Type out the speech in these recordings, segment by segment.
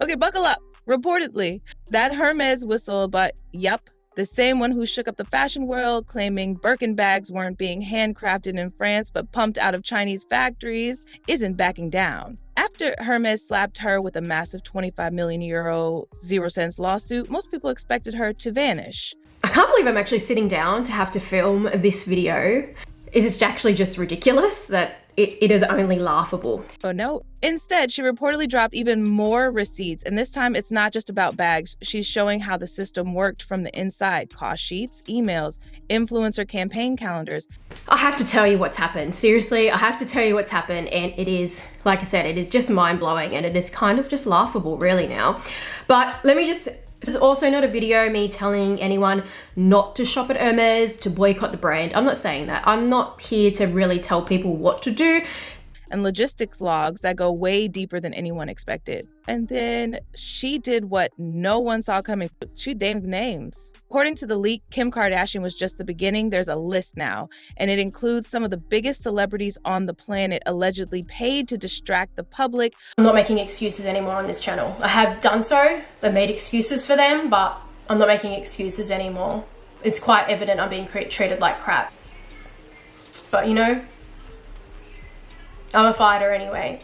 Okay, buckle up. Reportedly, that Hermes whistle, but yep, the same one who shook up the fashion world, claiming Birkin bags weren't being handcrafted in France but pumped out of Chinese factories, isn't backing down. After Hermes slapped her with a massive 25 million euro 0 cents lawsuit, most people expected her to vanish. I can't believe I'm actually sitting down to have to film this video. It's actually just ridiculous that it is only laughable. But no, instead, she reportedly dropped even more receipts, and this time it's not just about bags. She's showing how the system worked from the inside: cost sheets, emails, influencer campaign calendars. I have to tell you what's happened. Seriously, I have to tell you what's happened, and it is, like I said, it is just mind-blowing, and it is kind of just laughable really now. But let me just... This is also not a video me telling anyone not to shop at Hermes, to boycott the brand. I'm not saying that. I'm not here to really tell people what to do. And logistics logs that go way deeper than anyone expected. And then she did what no one saw coming. She named names. According to the leak, Kim Kardashian was just the beginning. There's a list now, and it includes some of the biggest celebrities on the planet allegedly paid to distract the public. I'm not making excuses anymore on this channel. I have done so. I've made excuses for them, but I'm not making excuses anymore. It's quite evident I'm being treated like crap. But you know, I'm a fighter anyway.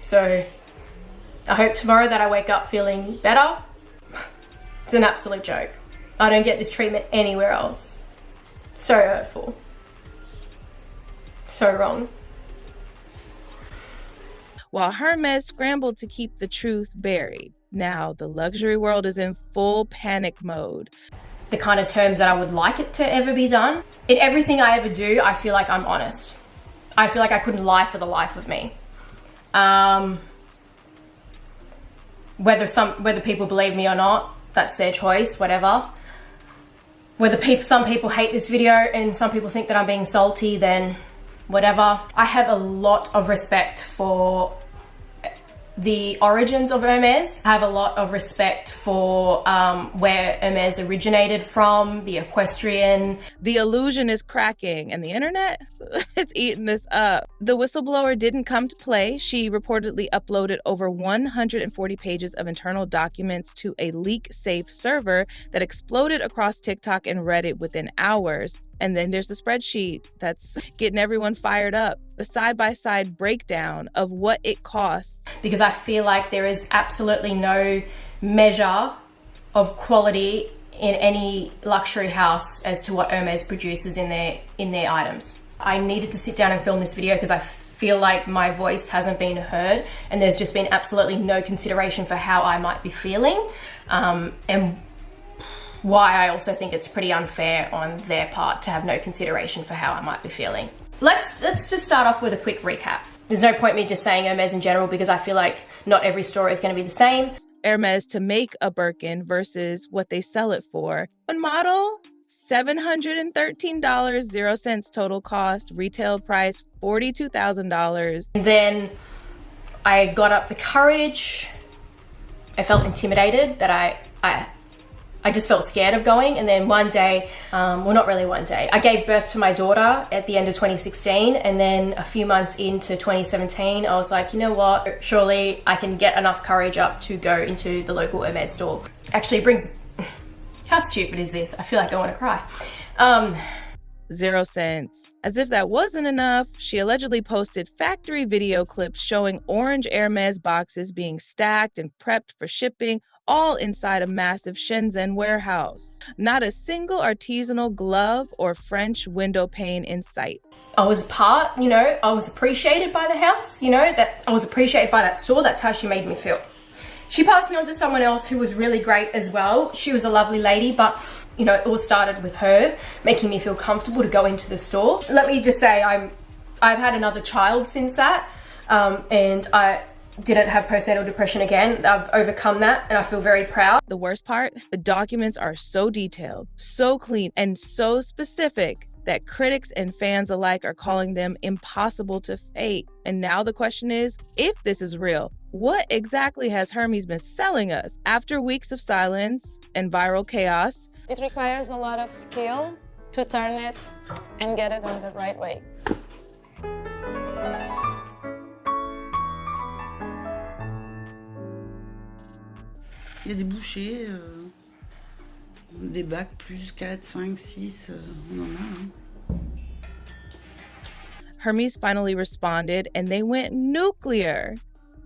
So I hope tomorrow that I wake up feeling better. It's an absolute joke. I don't get this treatment anywhere else. So hurtful. So wrong. While Hermes scrambled to keep the truth buried, now the luxury world is in full panic mode. The kind of terms that I would like it to ever be done. In everything I ever do, I feel like I'm honest. I feel like I couldn't lie for the life of me. Whether people believe me or not, that's their choice, whatever. Whether some people hate this video and some people think that I'm being salty, then whatever. I have a lot of respect for the origins of Hermes. I have a lot of respect for where Hermes originated from, the equestrian. The illusion is cracking, and the internet, it's eating this up. The whistleblower didn't come to play. She reportedly uploaded over 140 pages of internal documents to a leak-safe server that exploded across TikTok and Reddit within hours. And then there's the spreadsheet that's getting everyone fired up. The side-by-side breakdown of what it costs. Because I feel like there is absolutely no measure of quality in any luxury house as to what Hermes produces in their items. I needed to sit down and film this video because I feel like my voice hasn't been heard and there's just been absolutely no consideration for how I might be feeling, and why I also think it's pretty unfair on their part to have no consideration for how I might be feeling. Let's just start off with a quick recap. There's no point me just saying Hermes in general because I feel like not every store is going to be the same. Hermes to make a Birkin versus what they sell it for. One model, $713, 0 cents total cost, retail price $42,000. And then I got up the courage. I felt intimidated that I just felt scared of going, and then one day, well not really one day, I gave birth to my daughter at the end of 2016, and then a few months into 2017 I was like, you know what, surely I can get enough courage up to go into the local Hermes store. Actually brings, how stupid is this? I feel like I want to cry. 0 cents. As if that wasn't enough, she allegedly posted factory video clips showing orange Hermes boxes being stacked and prepped for shipping, all inside a massive Shenzhen warehouse. Not a single artisanal glove or French window pane in sight. I was I was appreciated by the house, that I was appreciated by that store. That's how she made me feel. She passed me on to someone else who was really great as well. She was a lovely lady, but it all started with her making me feel comfortable to go into the store. Let me just say, I've had another child since that, and I didn't have postnatal depression again. I've overcome that and I feel very proud. The worst part, the documents are so detailed, so clean, and so specific that critics and fans alike are calling them impossible to fake. And now the question is, if this is real, what exactly has Hermes been selling us? After weeks of silence and viral chaos, it requires a lot of skill to turn it and get it on the right way. Il y a des bouchées, des bacs plus 4, 5, 6, on en a. Hein. Hermes finally responded and they went nuclear.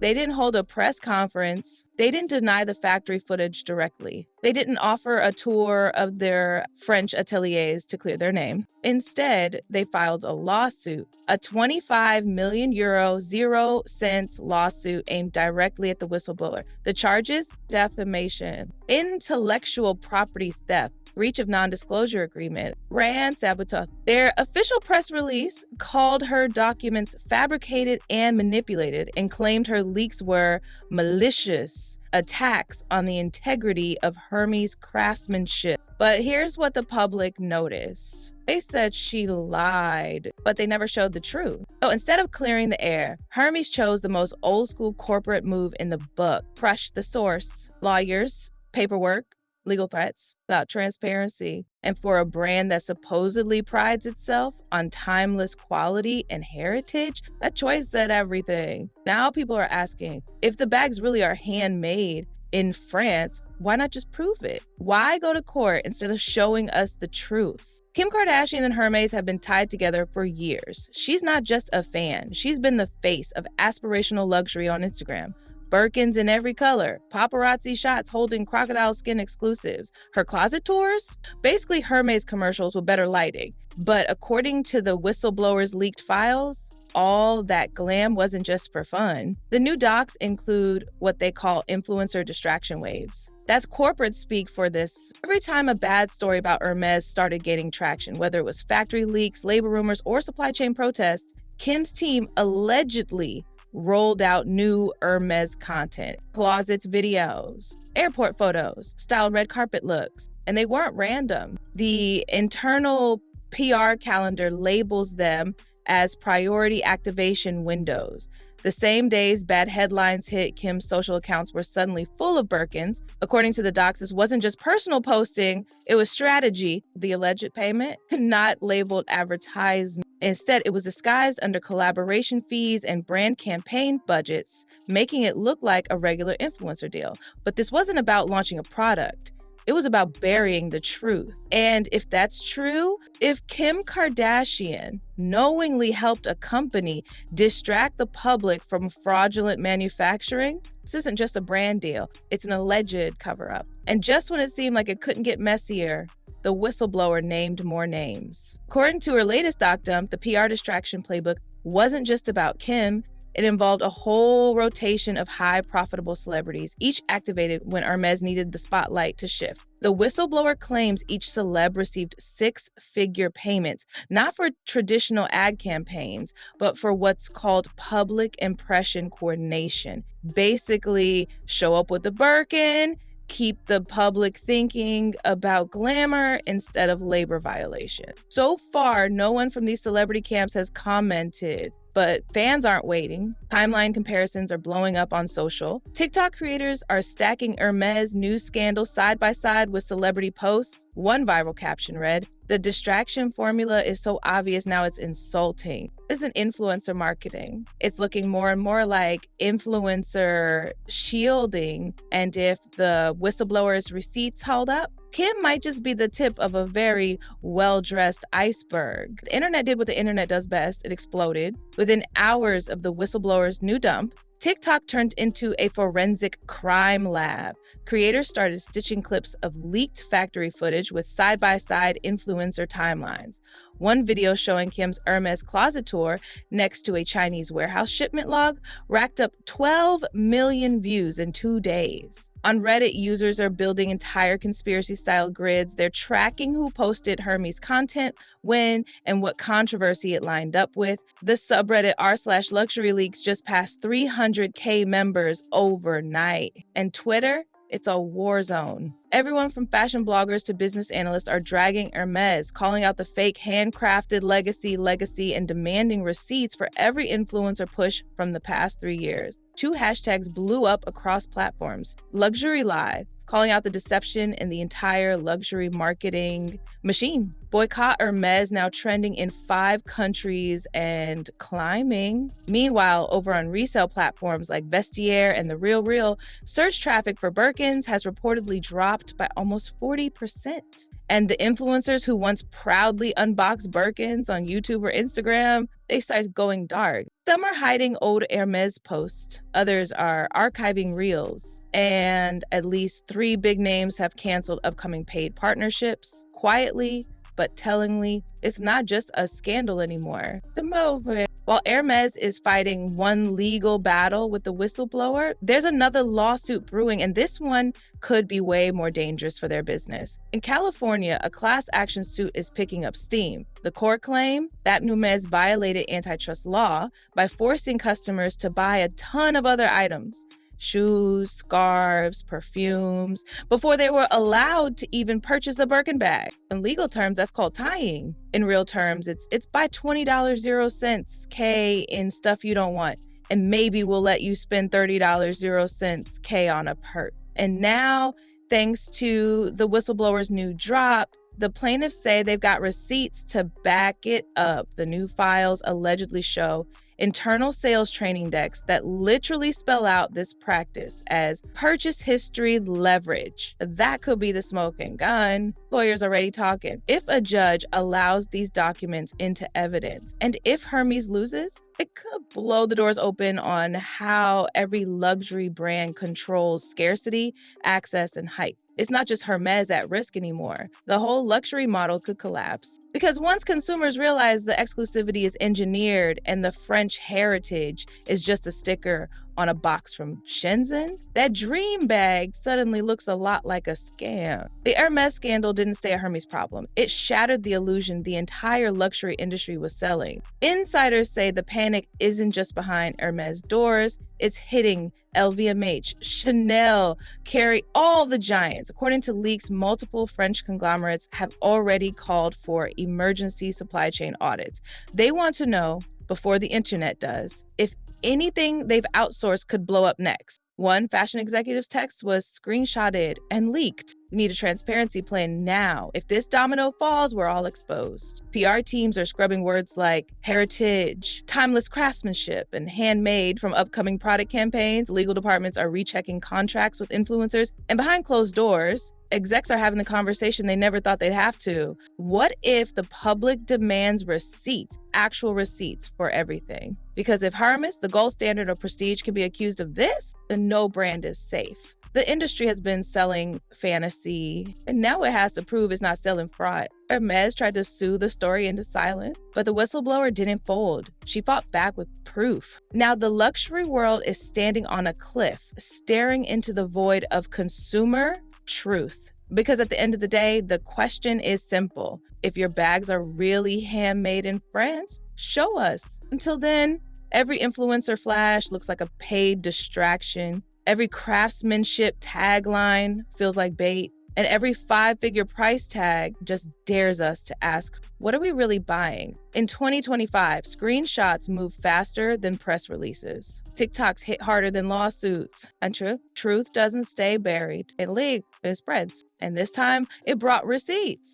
They didn't hold a press conference. They didn't deny the factory footage directly. They didn't offer a tour of their French ateliers to clear their name. Instead, they filed a lawsuit, a 25 million euro, 0 cents lawsuit aimed directly at the whistleblower. The charges? Defamation, intellectual property theft, breach of non-disclosure agreement, grand sabotage. Their official press release called her documents fabricated and manipulated and claimed her leaks were malicious attacks on the integrity of Hermes' craftsmanship. But here's what the public noticed. They said she lied, but they never showed the truth. So instead of clearing the air, Hermes chose the most old school corporate move in the book: crush the source. Lawyers, paperwork, legal threats, about transparency. And for a brand that supposedly prides itself on timeless quality and heritage, that choice said everything. Now people are asking, if the bags really are handmade in France, why not just prove it? Why go to court instead of showing us the truth? Kim Kardashian and Hermes have been tied together for years. She's not just a fan. She's been the face of aspirational luxury on Instagram. Birkins in every color, paparazzi shots holding crocodile skin exclusives, her closet tours, basically Hermes commercials with better lighting. But according to the whistleblower's leaked files, all that glam wasn't just for fun. The new docs include what they call influencer distraction waves. That's corporate speak for this. Every time a bad story about Hermes started gaining traction, whether it was factory leaks, labor rumors, or supply chain protests, Kim's team allegedly rolled out new Hermes content, closets videos, airport photos, styled red carpet looks, and they weren't random. The internal PR calendar labels them as priority activation windows. The same days bad headlines hit, Kim's social accounts were suddenly full of Birkins. According to the docs, this wasn't just personal posting, it was strategy. The alleged payment, not labeled advertisement. Instead, it was disguised under collaboration fees and brand campaign budgets, making it look like a regular influencer deal. But this wasn't about launching a product. It was about burying the truth. And if that's true, if Kim Kardashian knowingly helped a company distract the public from fraudulent manufacturing, this isn't just a brand deal, it's an alleged cover-up. And just when it seemed like it couldn't get messier, the whistleblower named more names. According to her latest doc dump, the PR distraction playbook wasn't just about Kim. It involved a whole rotation of high profitable celebrities, each activated when Hermes needed the spotlight to shift. The whistleblower claims each celeb received 6-figure payments, not for traditional ad campaigns, but for what's called public impression coordination. Basically, show up with the Birkin, keep the public thinking about glamour instead of labor violation. So far, no one from these celebrity camps has commented, but fans aren't waiting. Timeline comparisons are blowing up on social. TikTok creators are stacking Hermes news scandals side by side with celebrity posts. One viral caption read, "The distraction formula is so obvious now it's insulting." This isn't influencer marketing. It's looking more and more like influencer shielding. And if the whistleblower's receipts hold up, Kim might just be the tip of a very well-dressed iceberg. The internet did what the internet does best. It exploded. Within hours of the whistleblower's new dump, TikTok turned into a forensic crime lab. Creators started stitching clips of leaked factory footage with side-by-side influencer timelines. One video showing Kim's Hermes closet tour next to a Chinese warehouse shipment log racked up 12 million views in 2 days. On Reddit, users are building entire conspiracy-style grids. They're tracking who posted Hermes content, when, and what controversy it lined up with. The subreddit r/luxury leaks just passed 300K members overnight. And Twitter, it's a war zone. Everyone from fashion bloggers to business analysts are dragging Hermes, calling out the fake handcrafted legacy, and demanding receipts for every influencer push from the past 3 years. 2 hashtags blew up across platforms: Luxury Live, calling out the deception in the entire luxury marketing machine. Boycott Hermes now trending in 5 countries and climbing. Meanwhile, over on resale platforms like Vestiaire and The RealReal, search traffic for Birkins has reportedly dropped by almost 40%. And the influencers who once proudly unboxed Birkins on YouTube or Instagram, they started going dark. Some are hiding old Hermes posts, others are archiving reels, and at least 3 big names have canceled upcoming paid partnerships. Quietly, but tellingly, it's not just a scandal anymore. The movement. While Hermes is fighting one legal battle with the whistleblower, there's another lawsuit brewing, and this one could be way more dangerous for their business. In California, a class action suit is picking up steam. The court claim that Hermes violated antitrust law by forcing customers to buy a ton of other items, shoes, scarves, perfumes, before they were allowed to even purchase a Birkin bag. In legal terms, that's called tying. In real terms, it's buy $20 0 cents K in stuff you don't want, and maybe we'll let you spend $30 0 cents K on a purse. And now, thanks to the whistleblower's new drop, the plaintiffs say they've got receipts to back it up. The new files allegedly show internal sales training decks that literally spell out this practice as purchase history leverage. That could be the smoking gun. Lawyers already talking. If a judge allows these documents into evidence, and if Hermes loses, it could blow the doors open on how every luxury brand controls scarcity, access, and hype. It's not just Hermes at risk anymore. The whole luxury model could collapse. Because once consumers realize the exclusivity is engineered and the French heritage is just a sticker on a box from Shenzhen, that dream bag suddenly looks a lot like a scam. The Hermes scandal didn't stay a Hermes problem. It shattered the illusion the entire luxury industry was selling. Insiders say the panic isn't just behind Hermes doors, it's hitting LVMH, Chanel, Carry, all the giants. According to leaks, multiple French conglomerates have already called for emergency supply chain audits. They want to know, before the internet does, if anything they've outsourced could blow up next. One fashion executive's text was screenshotted and leaked. We need a transparency plan now. If this domino falls, we're all exposed. PR teams are scrubbing words like heritage, timeless craftsmanship, and handmade from upcoming product campaigns. Legal departments are rechecking contracts with influencers. And behind closed doors, execs are having the conversation they never thought they'd have to. What if the public demands receipts, actual receipts for everything? Because if Hermes, the gold standard of prestige, can be accused of this, then no brand is safe. The industry has been selling fantasy, and now it has to prove it's not selling fraud. Hermes tried to sue the story into silence, but the whistleblower didn't fold. She fought back with proof. Now the luxury world is standing on a cliff, staring into the void of consumer truth. Because at the end of the day, the question is simple. If your bags are really handmade in France, show us. Until then, every influencer flash looks like a paid distraction. Every craftsmanship tagline feels like bait. And every 5-figure price tag just dares us to ask, what are we really buying? In 2025, screenshots move faster than press releases. TikToks hit harder than lawsuits. And truth doesn't stay buried. It leaks, it spreads. And this time, it brought receipts.